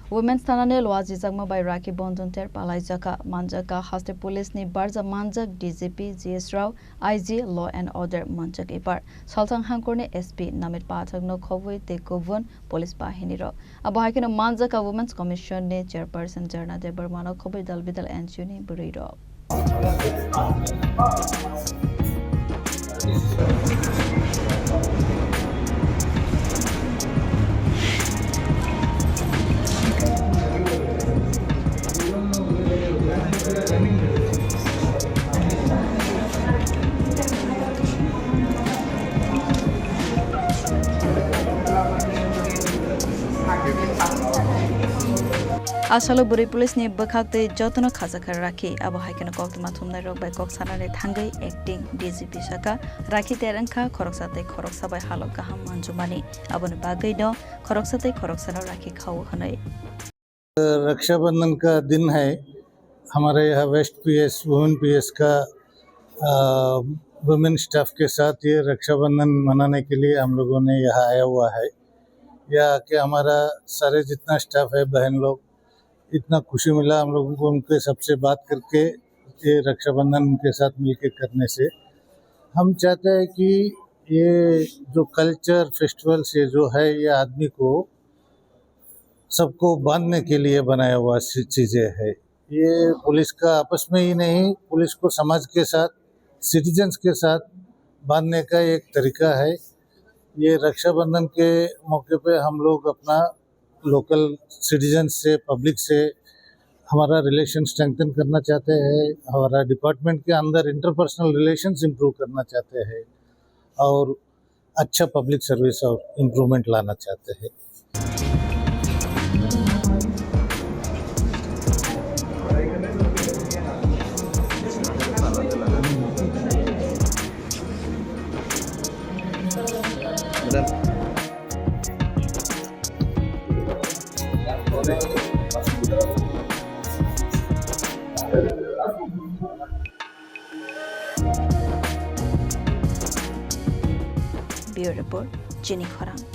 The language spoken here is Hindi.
वुमेन्स थानानि लवाजी जागमा बाय राखी बंधन तेर पालाई जाका मानजाका हास्ते पुलिस नि बारजा मानजक DGP GS Rao IG law and order मानजक इपार सालथां हांगकोरनि एसपी नामित पाठक न खबुई ते गुबुन पुलिस बाहिनी रो अबहायकिन मानजाका वुमेन्स कमिशन नि चेयरपर्सन जर्ना दे बर्मानो खबुई दल बिदल एनजीओ नि बुरै रो आसालो बुरै पुलिस नि बखाते जतन खाजाखर राखी अब हाइकन कक्तमा थुमनाय रक बाय कक सानाले थांगै एक्टिंग डीजीपी साका राखी तेरंखा खरकसाते खरकसा बाय हालक गाहाम मानजुमानी अबन बागै न खरकसाते खरकसानो राखी खाओ हनै रक्षाबंधन का दिन है। हमारे यहाँ वेस्ट पीएस वुमेन पीएस का वुमेन स्टाफ के साथ ये रक्षाबंधन मनाने के लिए हम लोगों ने यहाँ आया हुआ है। यहाँ के हमारा सारे जितना स्टाफ है बहन लोग इतना खुशी मिला हम लोगों को उनके सबसे बात करके ये रक्षाबंधन उनके साथ मिलके करने से। हम चाहते हैं कि ये जो कल्चर फेस्टिवल से जो है ये आदमी को सबको बांधने के लिए बनाया हुआ चीज़ें है। ये पुलिस का आपस में ही नहीं पुलिस को समाज के साथ सिटीजन्स के साथ बांधने का एक तरीका है। ये रक्षाबंधन के मौके पे हम लोग अपना लोकल सिटीजन से पब्लिक से हमारा रिलेशन स्ट्रेंथन करना चाहते हैं। हमारा डिपार्टमेंट के अंदर इंटरपर्सनल रिलेशंस इंप्रूव करना चाहते हैं और अच्छा पब्लिक सर्विस और इम्प्रूवमेंट लाना चाहते हैं। ब्यूरो रिपोर्ट जिनी खरांग।